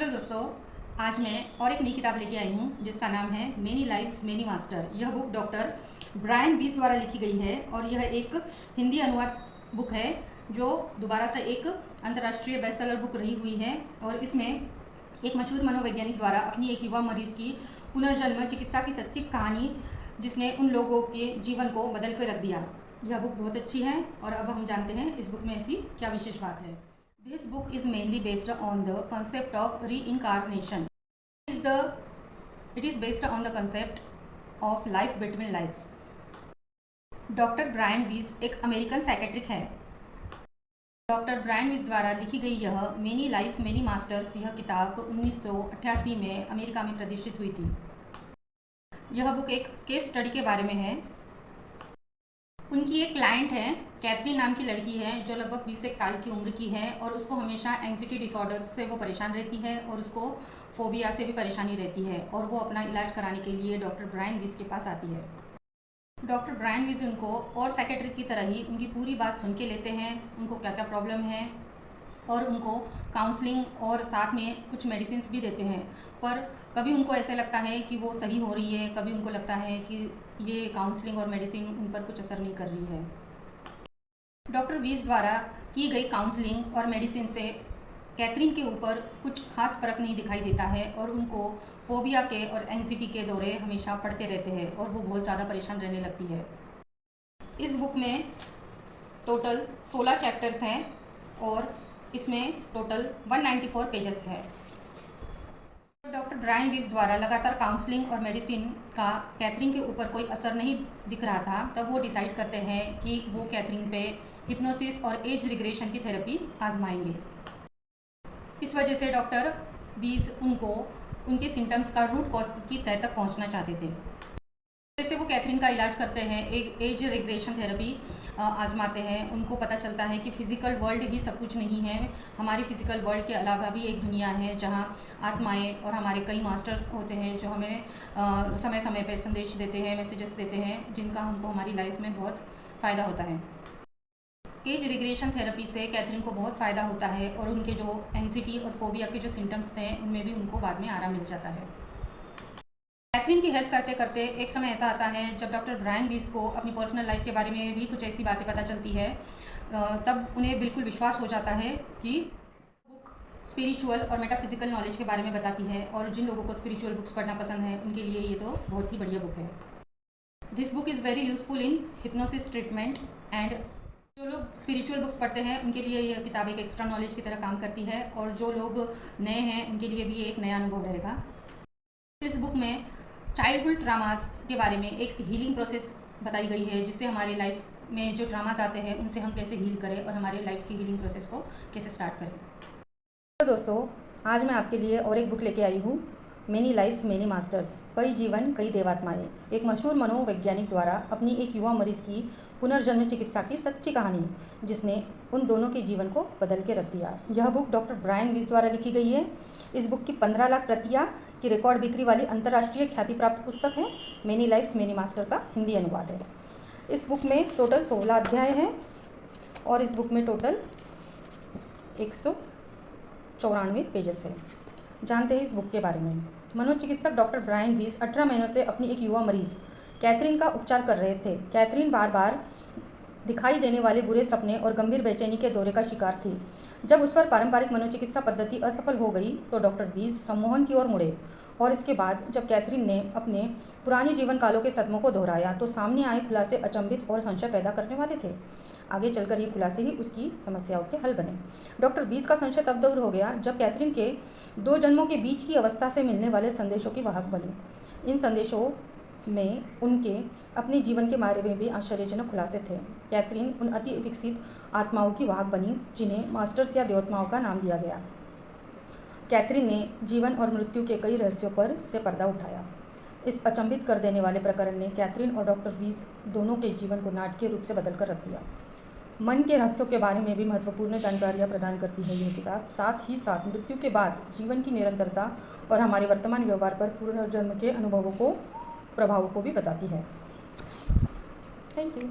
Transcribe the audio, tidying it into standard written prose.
Hello दोस्तों, आज मैं और एक नई किताब लेके आई हूँ जिसका नाम है मेनी लाइव्स मेनी मास्टर। यह बुक डॉक्टर ब्रायन वीस द्वारा लिखी गई है और यह एक हिंदी अनुवाद बुक है जो दोबारा से एक अंतर्राष्ट्रीय बेस्टसेलर बुक रही हुई है। और इसमें एक मशहूर मनोवैज्ञानिक द्वारा अपनी एक युवा मरीज की पुनर्जन्म चिकित्सा की सच्ची कहानी जिसने उन लोगों के जीवन को बदल कर रख दिया। यह बुक बहुत अच्छी है और अब हम जानते हैं इस बुक में ऐसी क्या विशेष बात है। This book is mainly based on the concept of reincarnation. It is based on the concept of life between lives. Doctor Brian Weiss एक अमेरिकन साइकेट्रिक है। डॉक्टर ब्रायन वीस द्वारा लिखी गई यह मेनी लाइफ मेनी मास्टर्स यह किताब 1988 में America में प्रदर्शित हुई थी। यह बुक एक केस स्टडी के बारे में है। उनकी एक क्लाइंट है, कैथरीन नाम की लड़की है जो लगभग 20 साल की उम्र की है और उसको हमेशा एंग्जाइटी डिसऑर्डर से वो परेशान रहती है और उसको फोबिया से भी परेशानी रहती है और वो अपना इलाज कराने के लिए डॉक्टर ब्रायन वीस के पास आती है। डॉक्टर ब्रायन वीस उनको और साइकेट्रिक की तरह ही उनकी पूरी बात सुन के लेते हैं, उनको क्या क्या प्रॉब्लम है और उनको काउंसलिंग और साथ में कुछ मेडिसिन भी देते हैं। पर कभी उनको ऐसे लगता है कि वो सही हो रही है, कभी उनको लगता है कि ये काउंसलिंग और मेडिसिन उन पर कुछ असर नहीं कर रही है। डॉक्टर वीस द्वारा की गई काउंसलिंग और मेडिसिन से कैथरीन के ऊपर कुछ खास फर्क नहीं दिखाई देता है और उनको फोबिया के और एंग्जाइटी के दौरे हमेशा पड़ते रहते हैं और वो बहुत ज़्यादा परेशान रहने लगती है। इस बुक में टोटल 16 चैप्टर्स हैं और इसमें टोटल 194 पेजेस है। डॉक्टर ब्रायन वीस द्वारा लगातार काउंसलिंग और मेडिसिन का कैथरीन के ऊपर कोई असर नहीं दिख रहा था, तब वो डिसाइड करते हैं कि वो कैथरीन पे हिप्नोसिस और एज रिग्रेशन की थेरेपी आजमाएंगे। इस वजह से डॉक्टर वीस उनको उनके सिम्टम्स का रूट कॉज की तह तक पहुंचना चाहते थे। जैसे वो कैथरीन का इलाज करते हैं, एक एज रिग्रेशन थेरेपी आजमाते हैं। उनको पता चलता है कि फ़िज़िकल वर्ल्ड ही सब कुछ नहीं है, हमारी फ़िज़िकल वर्ल्ड के अलावा भी एक दुनिया है जहाँ आत्माएं और हमारे कई मास्टर्स होते हैं जो हमें समय समय पर संदेश देते हैं, मैसेजेस देते हैं, जिनका हमको हमारी लाइफ में बहुत फ़ायदा होता है। एज रिग्रेशन थेरेपी से कैथरीन को बहुत फ़ायदा होता है और उनके जो एंग्जाइटी और फोबिया के जो सिम्टम्स थे उनमें भी उनको बाद में आराम मिल जाता है। कैथरीन की हेल्प करते करते एक समय ऐसा आता है जब डॉक्टर ब्रायन वीस को अपनी पर्सनल लाइफ के बारे में भी कुछ ऐसी बातें पता चलती है। तब उन्हें बिल्कुल विश्वास हो जाता है कि बुक स्पिरिचुअल और मेटाफिजिकल नॉलेज के बारे में बताती है और जिन लोगों को स्पिरिचुअल बुक्स पढ़ना पसंद है उनके लिए ये तो बहुत ही बढ़िया बुक है। This book is very useful in hypnosis treatment and जो लोग स्पिरिचुअल बुक्स पढ़ते हैं उनके लिए यह किताब एक एक्स्ट्रा नॉलेज की तरह काम करती है और जो लोग नए हैं उनके लिए भी ये एक नया अनुभव रहेगा। इस बुक में चाइल्डहुड ट्रामास के बारे में एक हीलिंग प्रोसेस बताई गई है जिससे हमारे लाइफ में जो ट्रामास आते हैं उनसे हम कैसे हील करें और हमारे लाइफ की हीलिंग प्रोसेस को कैसे स्टार्ट करें। तो दोस्तों, आज मैं आपके लिए और एक बुक लेके आई हूँ, मेनी लाइव्स मेनी मास्टर्स, कई जीवन कई देवात्माएं। एक मशहूर मनोवैज्ञानिक द्वारा अपनी एक युवा मरीज की पुनर्जन्म चिकित्सा की सच्ची कहानी जिसने उन दोनों के जीवन को बदल के रख दिया। यह बुक डॉक्टर ब्रायन वीस द्वारा लिखी गई है। इस बुक की 15 लाख प्रतियां की रिकॉर्ड बिक्री वाली अंतर्राष्ट्रीय ख्याति प्राप्त पुस्तक है। मेनी लाइव्स मेनी मास्टर का हिंदी अनुवाद है। इस बुक में टोटल 16 अध्याय हैं और इस बुक में टोटल 194 पेजेस है। जानते हैं इस बुक के बारे में। मनोचिकित्सक डॉक्टर ब्रायन वीस 18 महीनों से अपनी एक युवा मरीज कैथरीन का उपचार कर रहे थे। कैथरीन बार बार दिखाई देने वाले बुरे सपने और गंभीर बेचैनी के दौरे का शिकार थी। जब उस पर पारंपरिक मनोचिकित्सा पद्धति असफल हो गई तो डॉक्टर वीस सम्मोहन की ओर मुड़े और इसके बाद जब कैथरीन ने अपने पुराने जीवन कालों के सदमों को दोहराया तो सामने आए खुलासे अचंभित और संशय पैदा करने वाले थे। आगे चलकर ये खुलासे ही उसकी समस्याओं के हल बने। डॉक्टर वीस का संशय तब दूर हो गया जब कैथरीन के 2 जन्मों के बीच की अवस्था से मिलने वाले संदेशों की वाहक बनी। इन संदेशों में उनके अपने जीवन के बारे में भी आश्चर्यजनक खुलासे थे। कैथरीन उन अति विकसित आत्माओं की वाहक बनी जिन्हें मास्टर्स या देवोत्माओं का नाम दिया गया। कैथरीन ने जीवन और मृत्यु के कई रहस्यों पर से पर्दा उठाया। इस अचंभित कर देने वाले प्रकरण ने कैथरीन और डॉक्टर वीस दोनों के जीवन को नाटकीय रूप से बदल कर रख दिया। मन के रहस्यों के बारे में भी महत्वपूर्ण जानकारियाँ प्रदान करती है यह किताब। साथ ही साथ मृत्यु के बाद जीवन की निरंतरता और हमारे वर्तमान व्यवहार पर पुनर्जन्म के अनुभवों को प्रभावों को भी बताती है। Thank you.